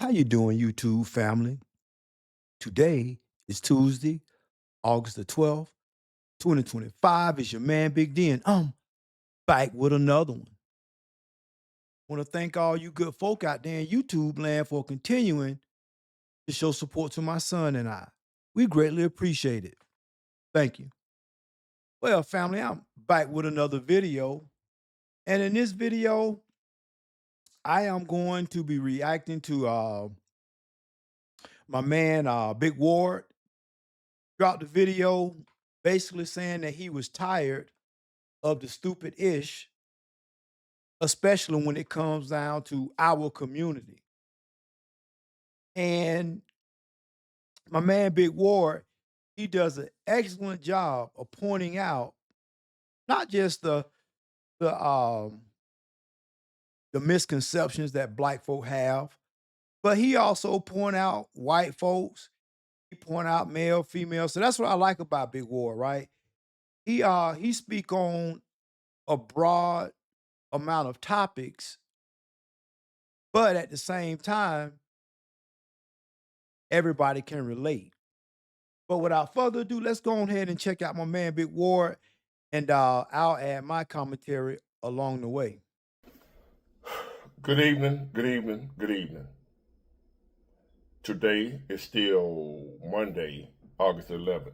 How you doing, YouTube family? Today is Tuesday, August the 12th, 2025. It's your man, Big D, and I'm back with another one. Want to thank all you good folk out there in YouTube land for continuing to show support to my son and I. We greatly appreciate it. Thank you. Well, family, I'm back with another video. And in this video, I am going to be reacting to my man, Big Ward. Dropped the video basically saying that he was tired of the stupid ish, especially when it comes down to our community. And my man Big Ward, he does an excellent job of pointing out not just the the misconceptions that black folk have, but he also point out white folks. He point out male, female. So that's what I like about Big Ward, right? He speak on a broad amount of topics, but at the same time, everybody can relate. But without further ado, let's go ahead and check out my man Big Ward, and I'll add my commentary along the way. Good evening, good evening, good evening. Today is still Monday, August 11th,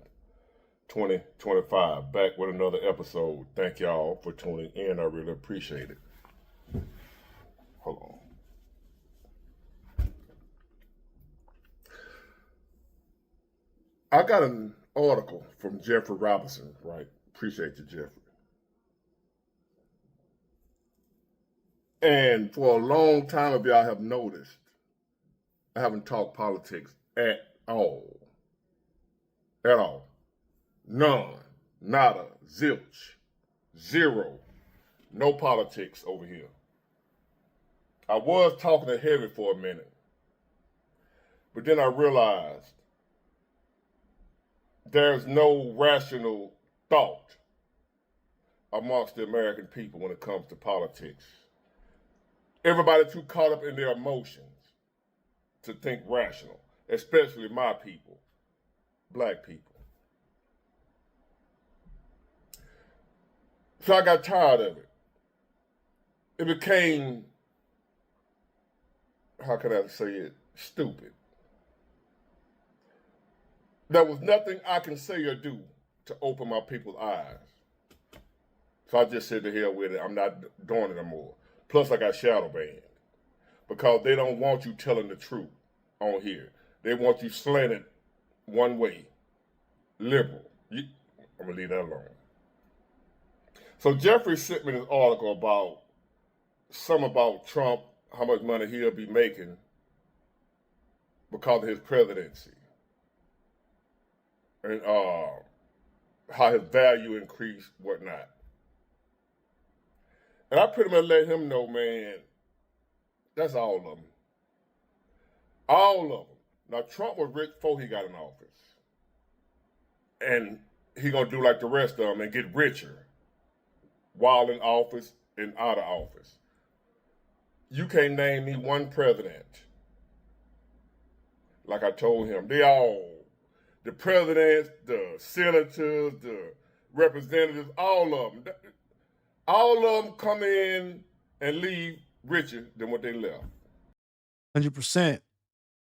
2025. Back with another episode. Thank y'all for tuning in. I really appreciate it. Hold on. I got an article from Jeffrey Robinson, right? Appreciate you, Jeffrey. And for a long time, if y'all have noticed, I haven't talked politics at all. At all. None. Nada. Zilch. Zero. No politics over here. I was talking to Heavy for a minute. But then I realized there's no rational thought amongst the American people when it comes to politics. Everybody's too caught up in their emotions to think rational, especially my people, black people. So I got tired of it. It became, how can I say it, stupid. There was nothing I can say or do to open my people's eyes. So I just said to hell with it. I'm not doing it anymore. Plus I got shadow banned because they don't want you telling the truth on here. They want you slanted one way, liberal. I'm gonna leave that alone. So Jeffrey sent me this article about Trump, how much money he'll be making because of his presidency, and how his value increased, whatnot. And I pretty much let him know, man, that's all of them. All of them. Now, Trump was rich before he got in office. And he gonna do like the rest of them and get richer while in office and out of office. You can't name me one president. Like I told him, they all, the presidents, the senators, the representatives, all of them come in and leave richer than what they left. 100%.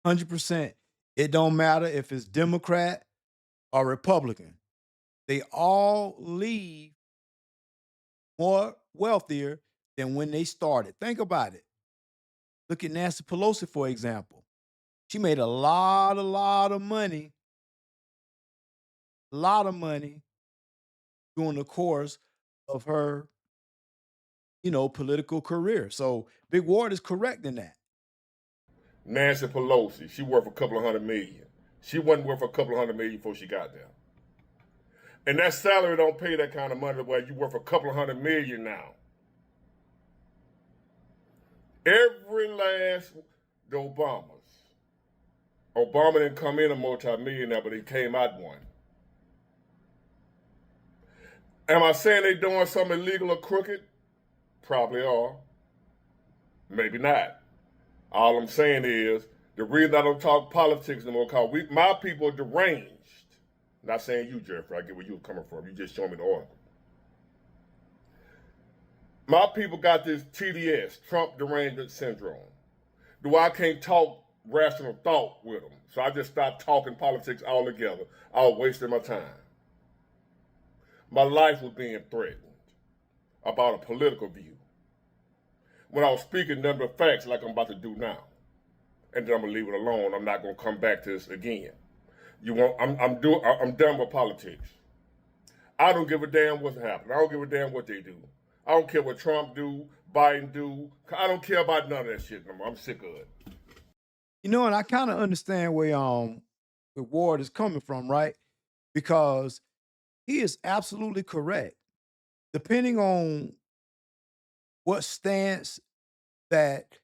100%. It don't matter if it's Democrat or Republican. They all leave more wealthier than when they started. Think about it. Look at Nancy Pelosi, for example. She made a lot of money during the course of her, political career. So Big Ward is correct in that. Nancy Pelosi, she worth a couple of $100 million. She wasn't worth a couple of $100 million before she got there. And that salary don't pay that kind of money where you worth a couple of $100 million now. Every last, the Obamas. Obama didn't come in a multi-millionaire, but he came out one. Am I saying they doing something illegal or crooked? Probably are. Maybe not. All I'm saying is The reason I don't talk politics anymore because my people are deranged. Not saying you, Jeffrey. I get where you're coming from. You just showing me the article. My people got this TDS, Trump Derangement Syndrome. I can't talk rational thought with them. So I just stopped talking politics altogether. I was wasting my time. My life was being threatened about a political view. When I was speaking nothing but facts like I'm about to do now. And then I'm gonna leave it alone. I'm not gonna come back to this again. I'm done with politics. I don't give a damn what's happening. I don't give a damn what they do. I don't care what Trump do, Biden do. I don't care about none of that shit no more. I'm sick of it. You know, and I kind of understand where Ward is coming from, right? Because he is absolutely correct. Depending on what stance that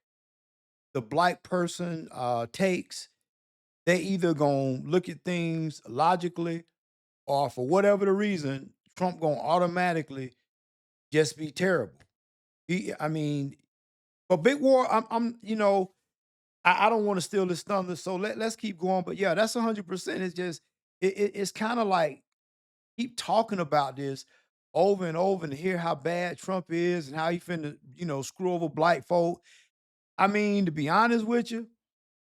the black person takes, they either gonna look at things logically, or for whatever the reason, Trump gonna automatically just be terrible. I mean, but Big War, I don't want to steal this thunder, so let's keep going. But yeah, that's 100%. It's just it's kind of like keep talking about this over and over and hear how bad Trump is and how he finna, screw over black folk. I mean, to be honest with you,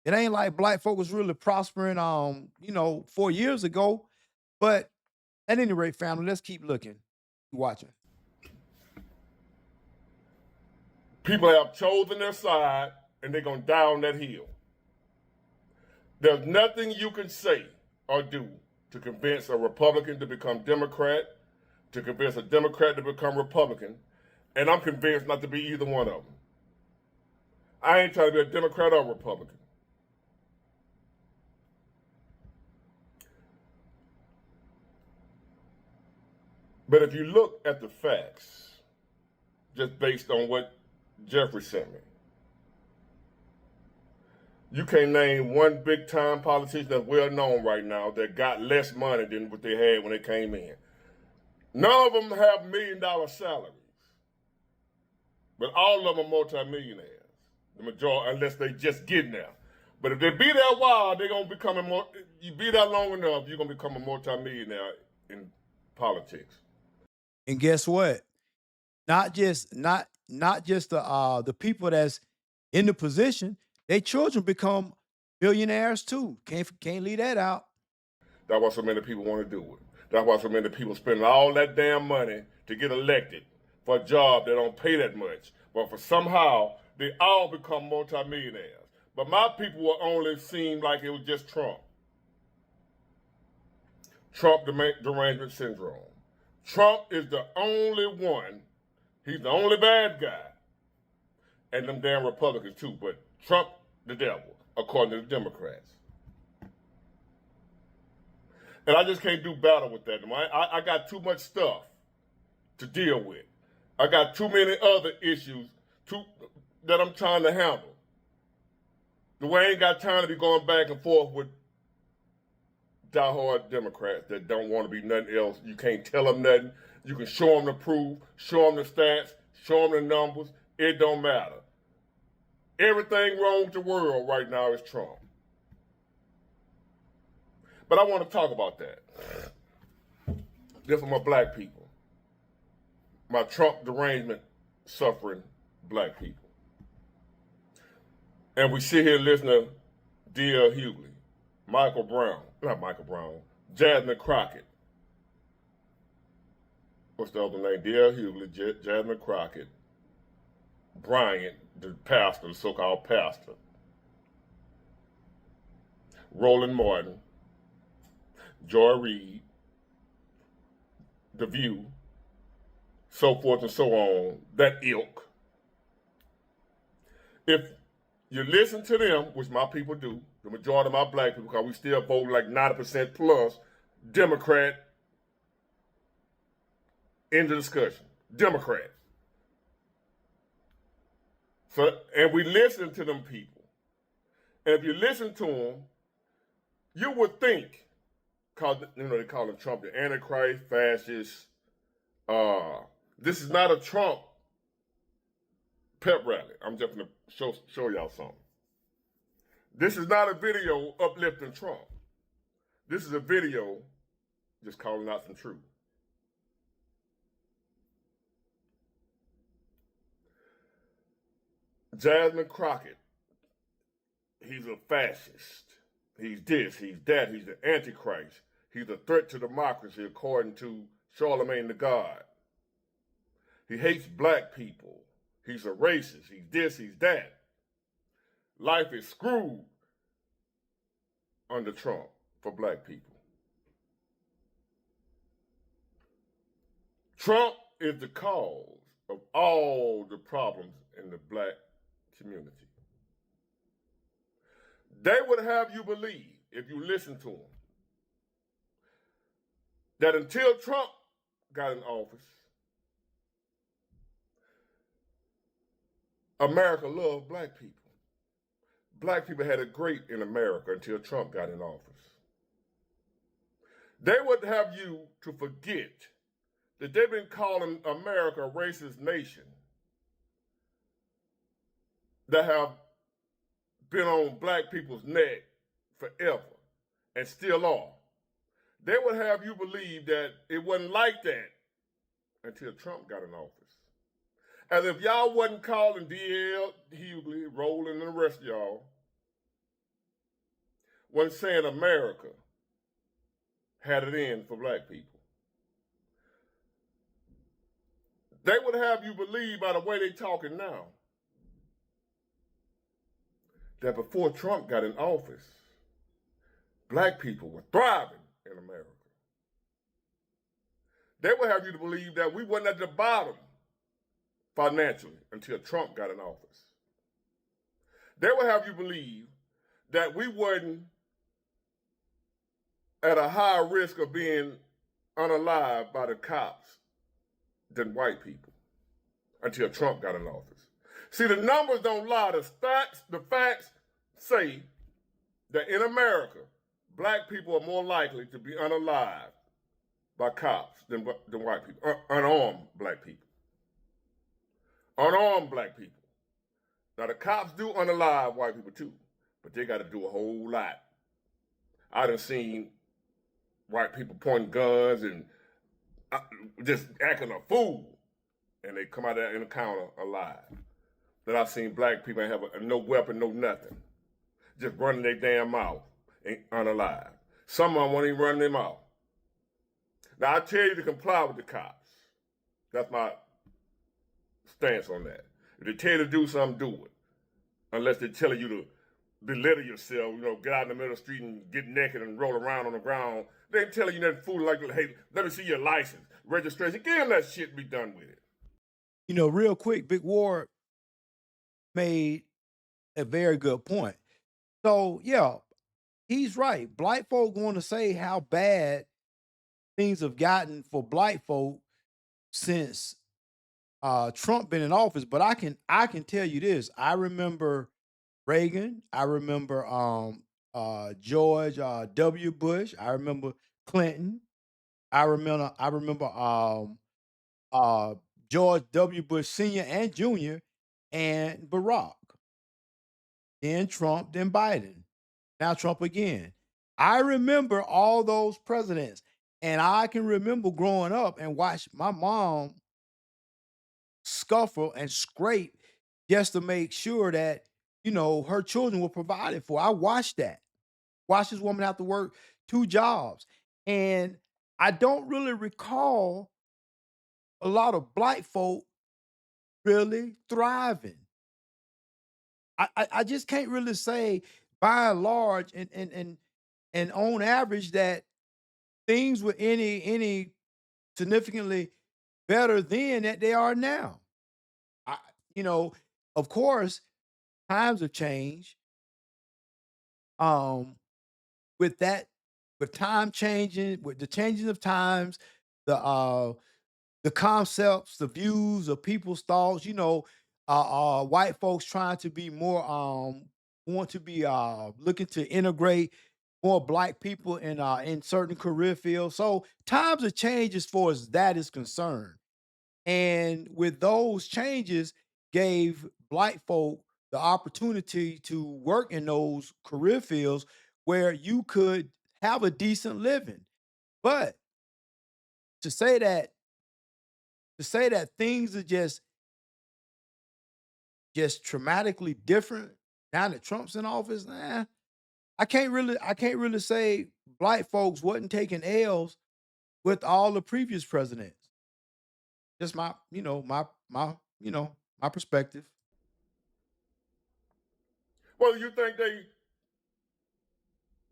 it ain't like black folk was really prospering 4 years ago. But at any rate, family, let's keep looking, watching. People have chosen their side and they're gonna die on that hill. There's nothing you can say or do to convince a Republican to become Democrat, to convince a Democrat to become Republican, and I'm convinced not to be either one of them. I ain't trying to be a Democrat or Republican. But if you look at the facts, just based on what Jeffrey sent me, you can't name one big time politician that's well known right now that got less money than what they had when they came in. None of them have $1 million salaries, but all of them are multimillionaires. The majority, unless they just getting there. But if they be there a while, they're gonna become a more. You be there long enough, you're gonna become a multimillionaire in politics. And guess what? Not just the people that's in the position, their children become billionaires too. Can't leave that out. That's why so many people want to do it. That's why so many people spend all that damn money to get elected for a job that don't pay that much. But for somehow they all become multimillionaires. But my people will only seem like it was just Trump. Trump derangement syndrome. Trump is the only one. He's the only bad guy. And them damn Republicans too. But Trump, the devil, according to the Democrats. And I just can't do battle with that. I got too much stuff to deal with. I got too many other issues that I'm trying to handle. The way I ain't got time to be going back and forth with diehard Democrats that don't want to be nothing else. You can't tell them nothing. You can show them the proof, show them the stats, show them the numbers. It don't matter. Everything wrong with the world right now is Trump. But I want to talk about that. This for my black people. My Trump derangement suffering black people. And we sit here listening to D.L. Hughley, Jasmine Crockett. What's the other name? D.L. Hughley, Jasmine Crockett, Bryant, the pastor, the so-called pastor, Roland Martin, Joy Reid, The View, so forth and so on, that ilk. If you listen to them, which my people do, the majority of my black people, because we still vote like 90% plus Democrat in the discussion. Democrats. So, and we listen to them people. And if you listen to them, you would think, because they call him Trump the Antichrist, fascist. This is not a Trump pep rally. I'm just going to show y'all something. This is not a video uplifting Trump. This is a video just calling out some truth. Jasmine Crockett, he's a fascist. He's this, he's that, he's the Antichrist. He's a threat to democracy, according to Charlemagne the God. He hates black people. He's a racist. He's this, he's that. Life is screwed under Trump for black people. Trump is the cause of all the problems in the black community. They would have you believe, if you listen to them, that until Trump got in office, America loved black people. Black people had it great in America until Trump got in office. They would have you to forget that they've been calling America a racist nation that have been on black people's neck forever and still are. They would have you believe that it wasn't like that until Trump got in office. As if y'all wasn't calling D.L. Hughley, Rowland, and the rest of y'all, wasn't saying America had it in for black people. They would have you believe by the way they talking now that before Trump got in office, black people were thriving in America. They would have you to believe that we wasn't at the bottom financially until Trump got in office. They would have you believe that we wasn't at a higher risk of being unalived by the cops than white people until Trump got in office. See, the numbers don't lie. The facts say that in America, black people are more likely to be unalived by cops than white people, unarmed black people. Unarmed black people. Now, the cops do unalive white people too, but they got to do a whole lot. I done seen white people pointing guns and just acting a fool, and they come out of that encounter alive. Then I've seen black people have no weapon, no nothing, just running their damn mouth and unalive. Some of them won't even run their mouth. Now, I tell you to comply with the cops. That's my stance on that. If they tell you to do something, do it. Unless they're telling you to belittle yourself, get out in the middle of the street and get naked and roll around on the ground. They ain't telling you that fool like, hey, let me see your license, registration. Give them that shit and be done with it. Real quick, Big Ward made a very good point. So, yeah, he's right. Black folk want to say how bad things have gotten for black folk since Trump been in office, but I can tell you this. I remember Reagan. I remember George W. Bush. I remember Clinton. I remember George W. Bush Sr. and Jr. and Barack. Then Trump, then Biden. Now Trump again. I remember all those presidents. And I can remember growing up and watch my mom scuffle and scrape just to make sure that, her children were provided for. I watched that. Watched this woman have to work 2 jobs. And I don't really recall a lot of black folk really thriving. I just can't really say by and large and on average that things were any significantly better then that they are now. I, you know, of course, times have changed. Um, with that, with time changing, with the changing of times, the concepts, the views of people's thoughts, white folks trying to be more want to be looking to integrate more black people in certain career fields. So times have changed as far as that is concerned. And with those changes, gave black folk the opportunity to work in those career fields where you could have a decent living. But to say that things are just traumatically different now that Trump's in office, I can't really say black folks wasn't taking L's with all the previous presidents. Just my perspective. Whether you think they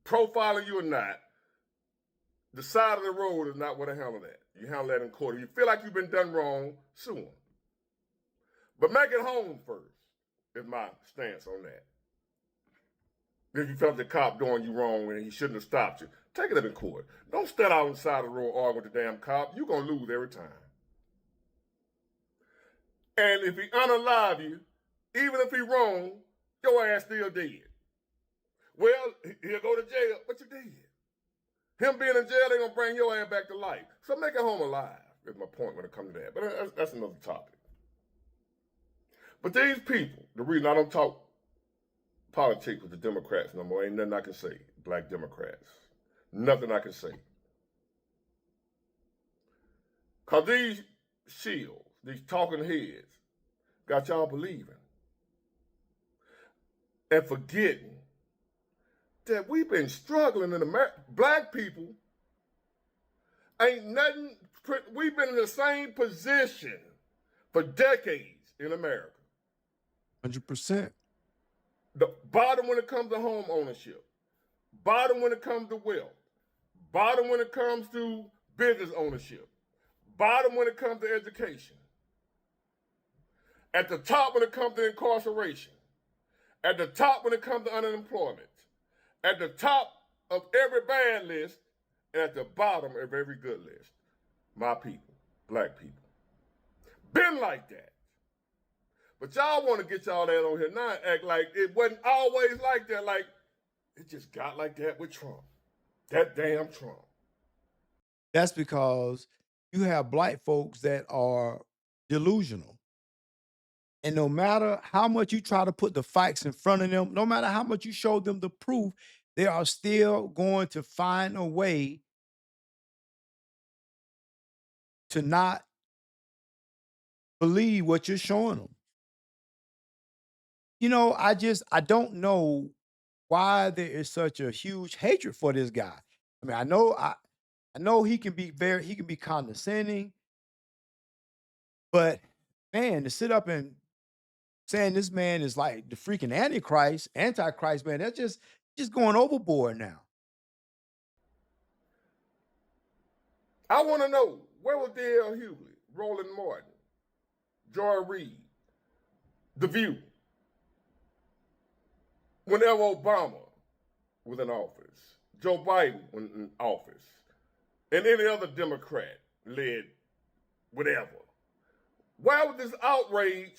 profiling you or not, the side of the road is not where to handle that. You handle that in court. If you feel like you've been done wrong, sue them. But make it home first, is my stance on that. If you felt the cop doing you wrong and he shouldn't have stopped you, take it up in court. Don't stand out on the side of the road arguing with the damn cop. You're going to lose every time. And if he unalive you, even if he wrong, your ass still dead. Well, he'll go to jail, but you're dead. Him being in jail, they're going to bring your ass back to life. So make it home alive, is my point when it comes to that. But that's another topic. But these people, the reason I don't talk politics with the Democrats no more, ain't nothing I can say, black Democrats. Nothing I can say. Because these shields, these talking heads, got y'all believing and forgetting that we've been struggling in America. Black people ain't nothing, we've been in the same position for decades in America. 100%. The bottom when it comes to home ownership, bottom when it comes to wealth, bottom when it comes to business ownership, bottom when it comes to education, at the top when it comes to incarceration, at the top when it comes to unemployment, at the top of every bad list, and at the bottom of every good list. My people, black people. Been like that. But y'all want to get y'all that on here now and act like it wasn't always like that. Like, it just got like that with Trump. That damn Trump. That's because you have black folks that are delusional. And no matter how much you try to put the facts in front of them, no matter how much you show them the proof, they are still going to find a way to not believe what you're showing them. I don't know why there is such a huge hatred for this guy. I mean, I know he can be condescending, but man, to sit up and saying this man is like the freaking antichrist, man, that's just going overboard now. I want to know, where was D.L. Hughley, Roland Martin, Joy Reid, The View, whenever Obama was in office, Joe Biden was in office, and any other Democrat led whatever? Why was this outrage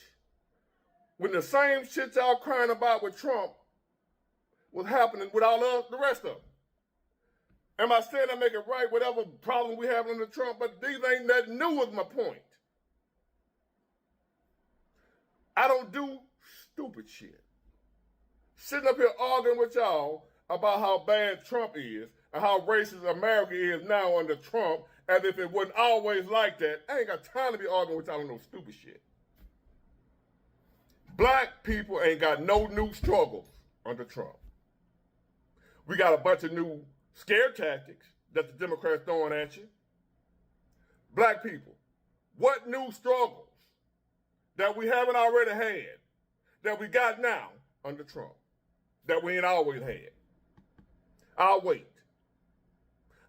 when the same shit y'all crying about with Trump was happening with all the rest of them? Am I saying I make it right, whatever problem we have under Trump, but these ain't nothing new is my point. I don't do stupid shit. Sitting up here arguing with y'all about how bad Trump is and how racist America is now under Trump, as if it wasn't always like that. I ain't got time to be arguing with y'all on no stupid shit. Black people ain't got no new struggles under Trump. We got a bunch of new scare tactics that the Democrats throwing at you. Black people, what new struggles that we haven't already had, that we got now under Trump, that we ain't always had? I'll wait.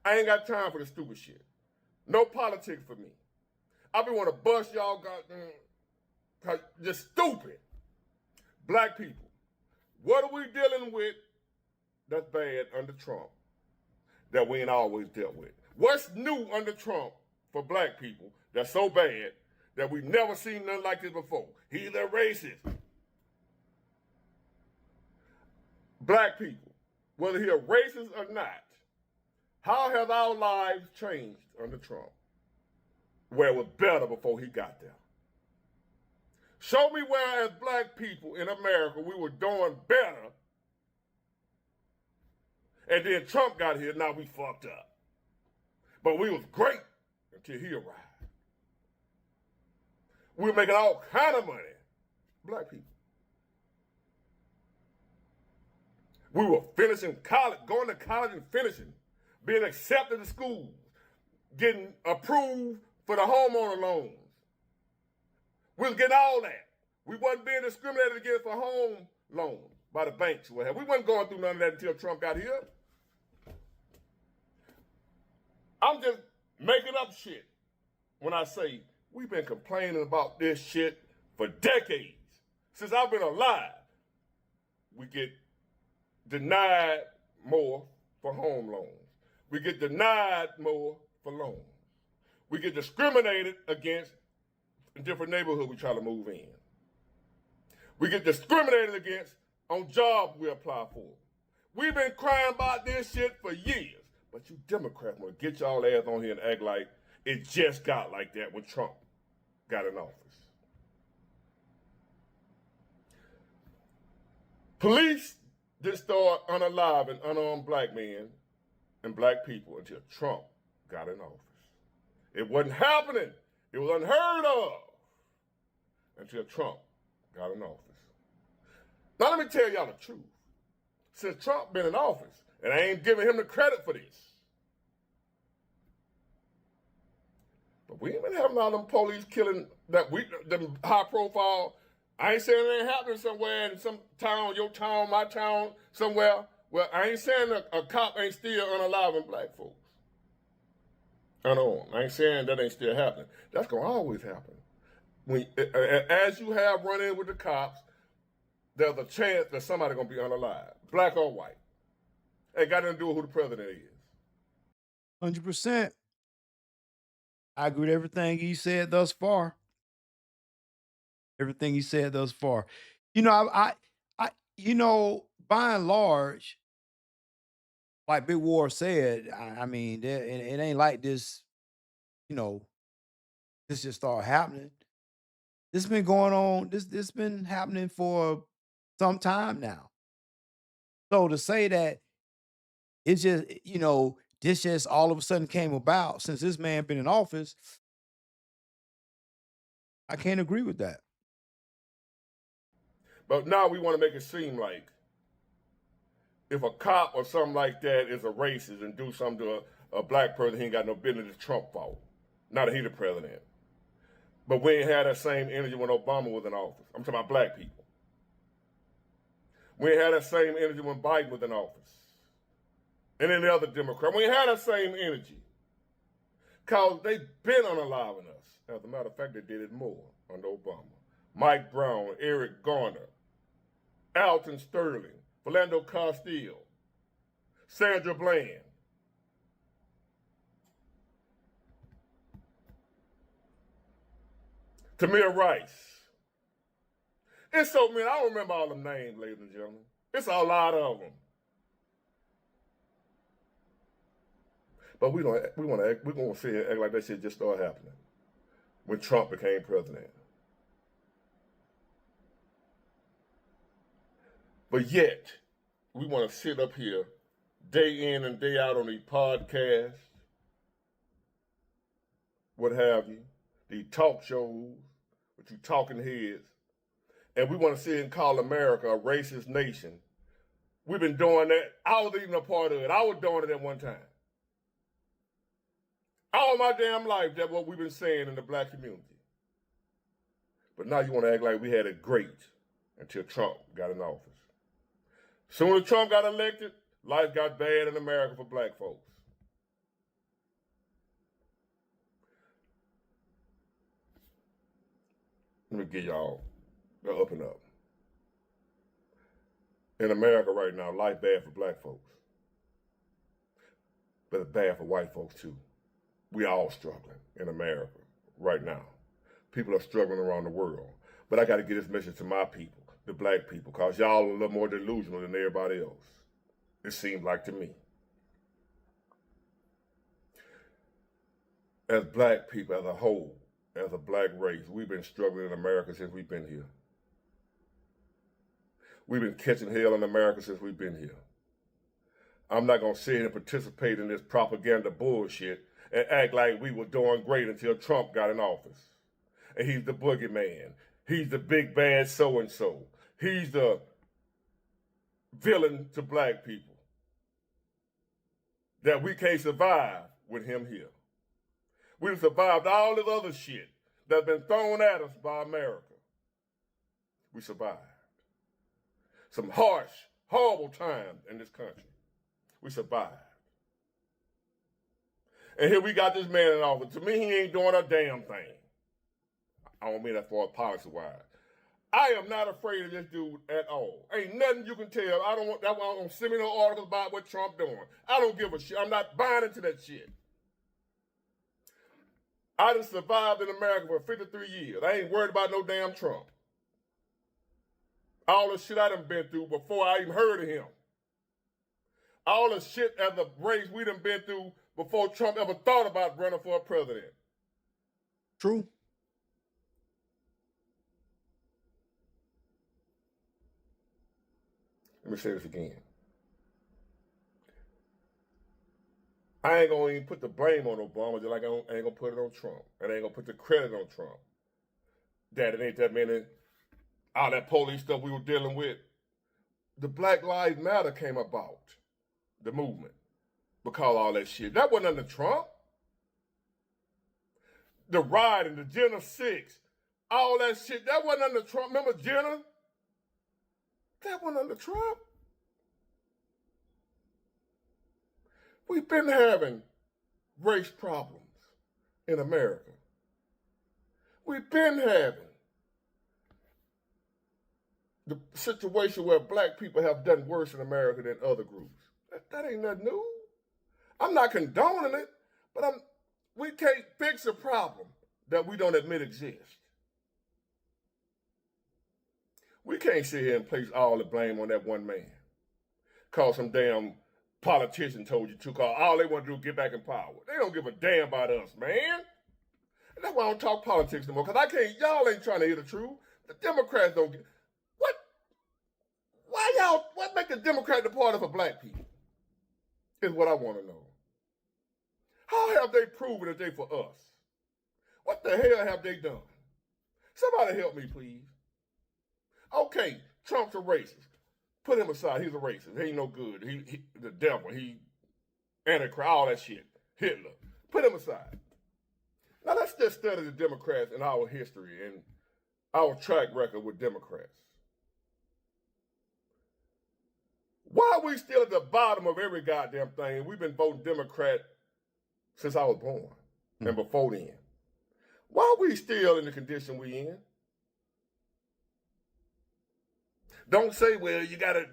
I ain't got time for the stupid shit. No politics for me. I be want to bust y'all goddamn, just stupid. Black people, what are we dealing with that's bad under Trump that we ain't always dealt with? What's new under Trump for black people that's so bad that we've never seen nothing like this before? He's a racist. Black people, whether he's a racist or not, how have our lives changed under Trump, where it was better before he got there? Show me where, as black people in America, we were doing better. And then Trump got here, now we fucked up. But we was great until he arrived. We were making all kind of money. Black people. We were finishing college, going to college and finishing, being accepted to schools, getting approved for the homeowner loans. We was getting all that. We wasn't being discriminated against for home loans by the banks. We wasn't going through none of that until Trump got here. I'm just making up shit when I say we've been complaining about this shit for decades. Since I've been alive, we get denied more for home loans. We get denied more for loans. We get discriminated against in different neighborhoods we try to move in. We get discriminated against on jobs we apply for. We've been crying about this shit for years, but you Democrats want to get y'all ass on here and act like it just got like that when Trump got in office. Police didn't start unaliving unarmed black men and black people until Trump got in office. It wasn't happening. It was unheard of until Trump got in office. Now let me tell y'all the truth. Since Trump been in office, and I ain't giving him the credit for this, but we ain't been having all them police killing them high profile. I ain't saying it ain't happening somewhere in some town, your town, my town, somewhere. Well, I ain't saying a cop ain't still unaliving black folks. Unarmed. I ain't saying that ain't still happening. That's gonna always happen. As you have run in with the cops, there's a chance that somebody's gonna be unalive, black or white. Ain't got nothing to do with who the president is. 100%. I agree with everything he said thus far. Everything he said thus far. You know, by and large, like Big War said, I mean, it ain't like this, this just started happening. This been going on, this been happening for some time now. So to say that it's just, this just all of a sudden came about since this man been in office, I can't agree with that. But now we want to make it seem like if a cop or something like that is a racist and do something to a black person, he ain't got no business, it's Trump's fault. Not that he the president. But we ain't had that same energy when Obama was in office. I'm talking about black people. We ain't had that same energy when Biden was in office. And any other Democrat. We ain't had that same energy. Because they been unaliving us. As a matter of fact, they did it more under Obama. Mike Brown, Eric Garner, Alton Sterling, Philando Castile, Sandra Bland. Tamir Rice. It's so many. I don't remember all them names, ladies and gentlemen. It's a lot of them. But we're gonna say it, act like that shit just started happening when Trump became president. But yet, we want to sit up here day in and day out on these podcasts, what have you, these talk shows with you talking heads, and we want to sit and call America a racist nation. We've been doing that. I was even a part of it. I was doing it at one time. All my damn life, that's what we've been saying in the black community. But now you want to act like we had it great until Trump got in office. Soon as Trump got elected, life got bad in America for black folks. Let me give y'all the up and up. In America right now, life bad for black folks. But it's bad for white folks too. We all struggling in America right now. People are struggling around the world. But I got to get this message to my people, the black people, because y'all are a little more delusional than everybody else. It seems like to me. As black people as a whole, as a black race, we've been struggling in America since we've been here. We've been catching hell in America since we've been here. I'm not going to sit here and participate in this propaganda bullshit and act like we were doing great until Trump got in office. And he's the boogeyman. He's the big bad so-and-so. He's the villain to black people. That we can't survive with him here. We've survived all this other shit that's been thrown at us by America. We survived. Some harsh, horrible times in this country. We survived. And here we got this man in office. To me, he ain't doing a damn thing. I don't mean that for policy-wise. I am not afraid of this dude at all. Ain't nothing you can tell. I don't want that. I don't send me no articles about what Trump doing. I don't give a shit. I'm not buying into that shit. I done survived in America for 53 years. I ain't worried about no damn Trump. All the shit I done been through before I even heard of him. All the shit as a race we done been through before Trump ever thought about running for a president. True. Let me say this again. I ain't gonna even put the blame on Obama, just like I ain't gonna put it on Trump. And I ain't gonna put the credit on Trump. That it ain't that many, all that police stuff we were dealing with. The Black Lives Matter came about, the movement, because all that shit. That wasn't under Trump. The rioting, the Jenna 6, all that shit, that wasn't under Trump. Remember Jenna? That wasn't under Trump. We've been having race problems in America. We've been having the situation where black people have done worse in America than other groups. That ain't nothing new. I'm not condoning it, but we can't fix a problem that we don't admit exists. We can't sit here and place all the blame on that one man. Cause some damn politician told you to, cause all they want to do is get back in power. They don't give a damn about us, man. And that's why I don't talk politics no more, cause y'all ain't trying to hear the truth. The Democrats don't get, what make the Democrat the party for black people? Is what I want to know. How have they proven that they for us? What the hell have they done? Somebody help me, please. Okay, Trump's a racist. Put him aside. He's a racist. He ain't no good. He the devil. He Antichrist, all that shit. Hitler. Put him aside. Now let's just study the Democrats and our history and our track record with Democrats. Why are we still at the bottom of every goddamn thing? We've been voting Democrat since I was born and before then. Why are we still in the condition we in? Don't say, well, you got to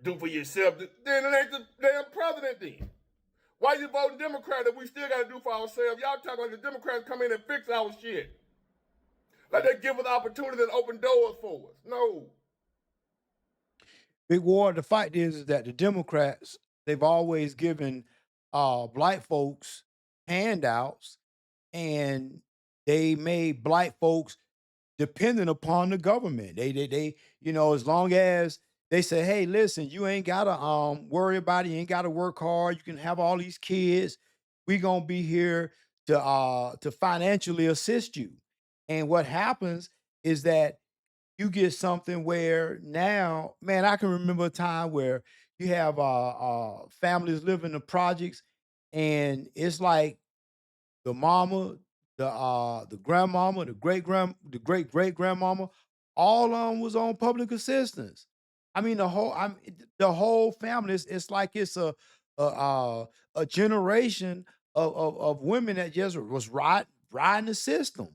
do for yourself. Then it ain't the damn president then. Why you voting Democrat if we still got to do for ourselves? Y'all talking like the Democrats come in and fix our shit. Like they give us opportunity and open doors for us. No. Big War, the fact is that the Democrats, they've always given black folks handouts, and they made black folks dependent upon the government. They as long as they say, hey, listen, you ain't gotta worry about it, you ain't gotta work hard, you can have all these kids. We gonna be here to financially assist you. And what happens is that you get something where now, man, I can remember a time where you have families living in projects, and it's like the mama, the grandmama, the great great grandmama, all of them was on public assistance. I mean, the whole family. It's like it's a a generation of women that just was riding the system,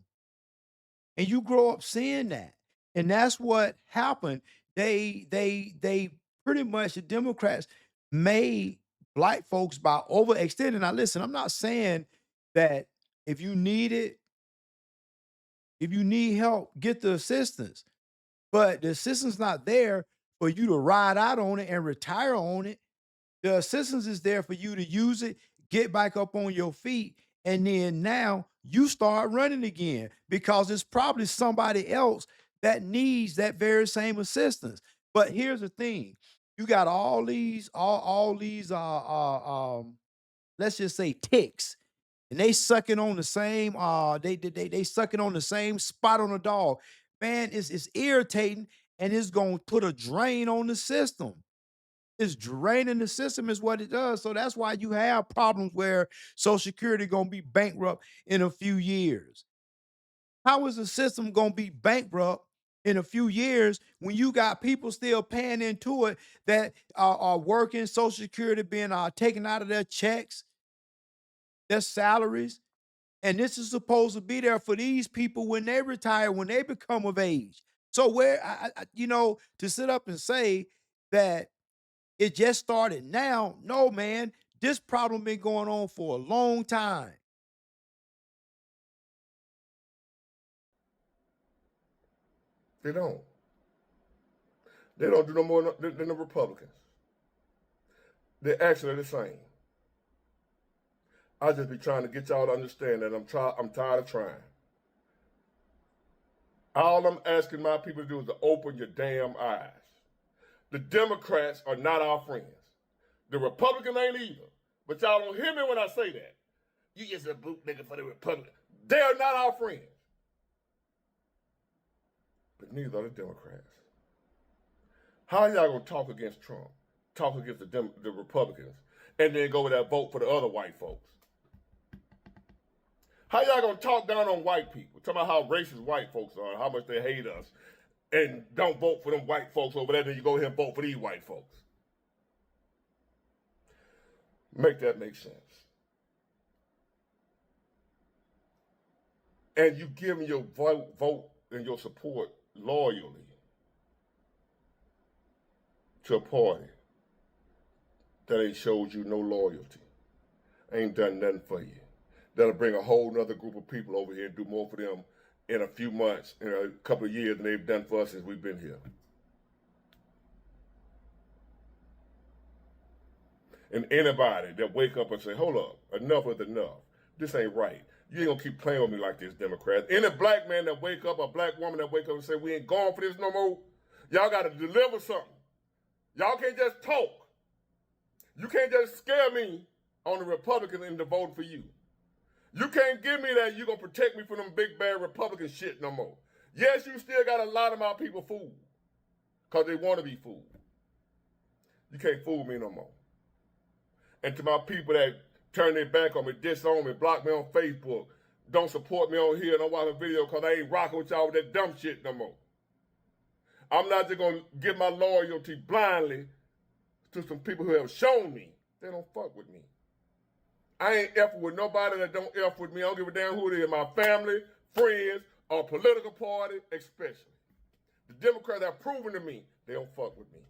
and you grow up seeing that, and that's what happened. They pretty much, the Democrats made black folks by overextending. Now, listen, I'm not saying that if you need it, if you need help, get the assistance. But the assistance not there for you to ride out on it and retire on it. The assistance is there for you to use it, get back up on your feet, And then now you start running again because it's probably somebody else that needs that very same assistance. But here's the thing. You got all these let's just say ticks, and they sucking on the same they sucking on the same spot on the dog. Man, it's irritating, and it's gonna put a drain on the system. It's draining the system is what it does. So that's why you have problems where Social Security gonna be bankrupt in a few years. How is the system gonna be bankrupt in a few years when you got people still paying into it that are working, Social Security being taken out of their checks, their salaries, and this is supposed to be there for these people when they retire, when they become of age. So where to sit up and say that it just started now. No, man, this problem been going on for a long time. They don't. They don't do no more than the Republicans. They're actually the same. I just be trying to get y'all to understand that I'm tired of trying. All I'm asking my people to do is to open your damn eyes. The Democrats are not our friends. The Republicans ain't either. But y'all don't hear me when I say that. You just a boot nigga for the Republicans. They are not our friends. But neither are the Democrats. How are y'all gonna talk against Trump, talk against the Republicans, and then go over there and vote for the other white folks? How y'all gonna talk down on white people? Talking about how racist white folks are, how much they hate us, and don't vote for them white folks over there, then you go ahead and vote for these white folks. Make that make sense. And you giving your vote and your support loyally to a party that ain't showed you no loyalty, ain't done nothing for you. That'll bring a whole nother group of people over here and do more for them in a few months, in a couple of years than they've done for us since we've been here. And anybody that wake up and say, hold up, enough is enough. This ain't right. You ain't gonna keep playing with me like this, Democrats. Any black man that wake up, a black woman that wake up and say, we ain't going for this no more, y'all gotta deliver something. Y'all can't just talk. You can't just scare me on the Republicans into voting for you. You can't give me that you're gonna protect me from them big bad Republican shit no more. Yes, you still got a lot of my people fooled. Because they want to be fooled. You can't fool me no more. And to my people that turn their back on me, disown me, block me on Facebook, don't support me on here, don't watch a video because I ain't rocking with y'all with that dumb shit no more. I'm not just gonna give my loyalty blindly to some people who have shown me they don't fuck with me. I ain't effing with nobody that don't F with me. I don't give a damn who it is, my family, friends, or political party, especially. The Democrats have proven to me they don't fuck with me.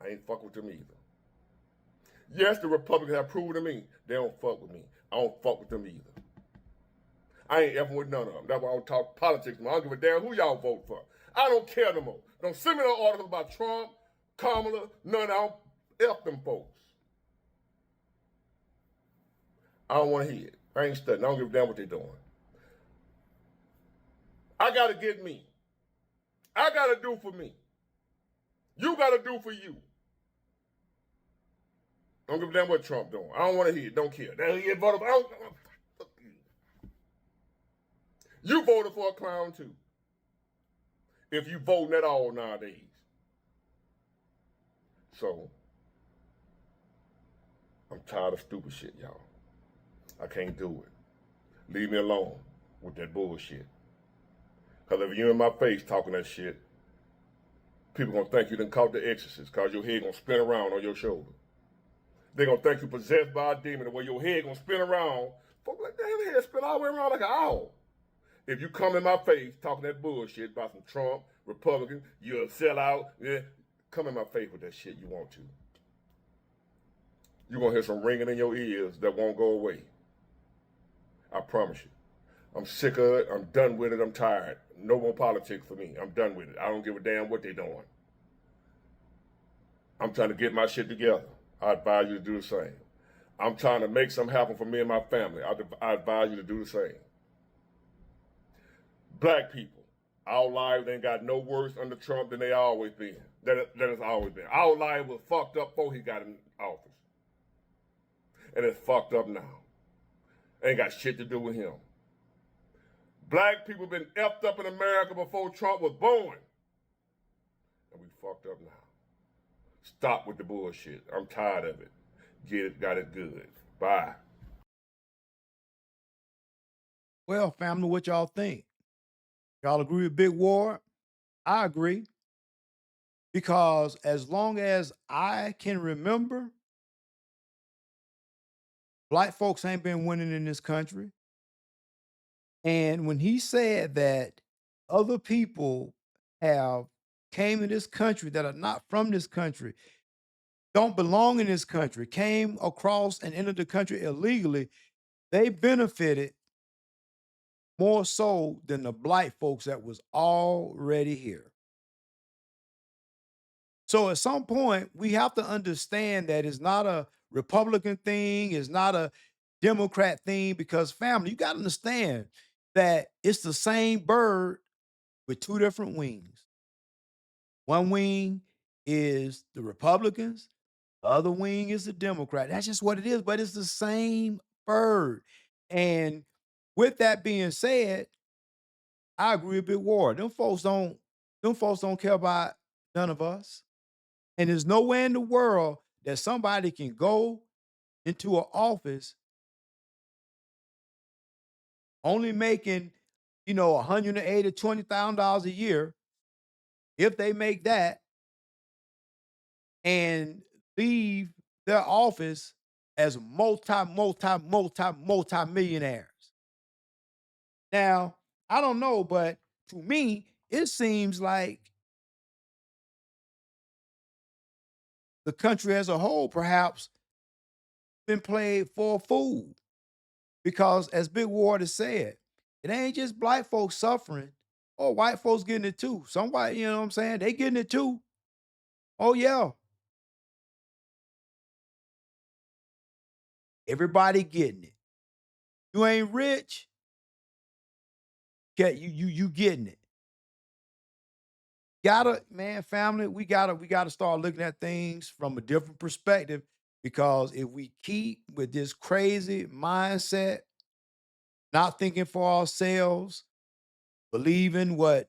I ain't fuck with them either. Yes, the Republicans have proven to me they don't fuck with me. I don't fuck with them either. I ain't effing with none of them. That's why I don't talk politics no more. I don't give a damn who y'all vote for. I don't care no more. Don't send me no articles about Trump, Kamala, none. I don't F them folks. I don't want to hear it. I ain't studying. I don't give a damn what they're doing. I got to get me. I got to do for me. You got to do for you. I don't give a damn what Trump doing. I don't want to hear it. Don't care. You voted for a clown too. If you voting at all nowadays. So, I'm tired of stupid shit, y'all. I can't do it. Leave me alone with that bullshit. Because if you're in my face talking that shit, people going to think you done caught the exorcist because your head going to spin around on your shoulder. They're going to think you possessed by a demon the way your head going to spin around. Folks like, damn, your head spin all the way around like an owl. If you come in my face talking that bullshit about some Trump, Republican, you're a sellout, yeah, come in my face with that shit you want to. You're going to hear some ringing in your ears that won't go away. I promise you. I'm sick of it. I'm done with it. I'm tired. No more politics for me. I'm done with it. I don't give a damn what they're doing. I'm trying to get my shit together. I advise you to do the same. I'm trying to make something happen for me and my family. I advise you to do the same. Black people, our lives ain't got no worse under Trump than they always been. That it's always been. Our life was fucked up before he got in office. And it's fucked up now. Ain't got shit to do with him. Black people been effed up in America before Trump was born. And we fucked up now. Stop with the bullshit. I'm tired of it. Get it, got it good. Bye. Well, family, what y'all think? Y'all agree with Big War? I agree. Because as long as I can remember, black folks ain't been winning in this country. And when he said that other people have came to this country that are not from this country, don't belong in this country, came across and entered the country illegally, they benefited more so than the black folks that was already here. So at some point, we have to understand that it's not a Republican thing, it's not a Democrat thing, because family, you got to understand that it's the same bird with two different wings. One wing is the Republicans, the other wing is the Democrat. That's just what it is, but it's the same bird. And with that being said, I agree with Big War. Them folks don't care about none of us. And there's nowhere in the world that somebody can go into an office only making, 180, $20,000 a year, if they make that, and leave their office as multi millionaires. Now, I don't know, but to me, it seems like the country as a whole perhaps been played for a fool. Because as Big Water said, it ain't just black folks suffering or white folks getting it too. Somebody, you know what I'm saying? They getting it too. Oh yeah. Everybody getting it. You ain't rich, you getting it. Gotta, man, family, we gotta start looking at things from a different perspective, because if we keep with this crazy mindset, not thinking for ourselves, believing what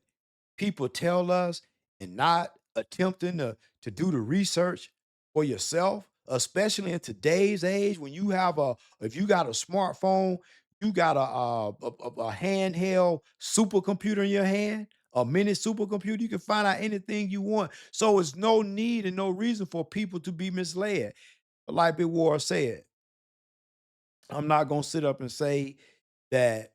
people tell us, and not attempting to do the research for yourself, especially in today's age when you have if you got a smartphone, you got a handheld supercomputer in your hand, a mini supercomputer, you can find out anything you want. So it's no need and no reason for people to be misled. But like Big War said, I'm not gonna sit up and say that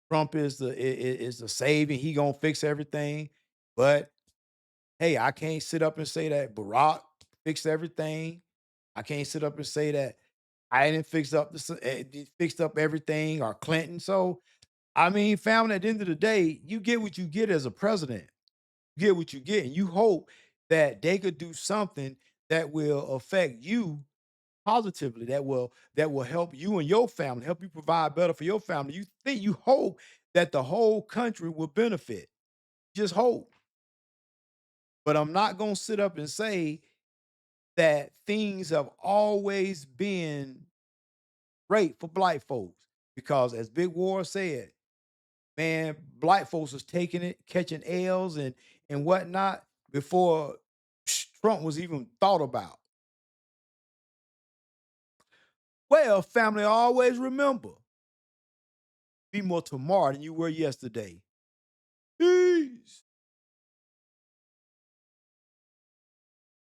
Trump is the savior, he gonna fix everything. But hey, I can't sit up and say that Barack fixed everything. I can't sit up and say that I didn't fixed up everything, or Clinton. So I mean, family, at the end of the day, you get what you get as a president. You get what you get, and you hope that they could do something that will affect you positively, that will help you and your family, help you provide better for your family. You hope that the whole country will benefit. Just hope. But I'm not gonna sit up and say that things have always been great for black folks. Because as Big War said, man, black folks was taking it, catching L's and whatnot before Trump was even thought about. Well, family, always remember, be more tomorrow than you were yesterday. Peace.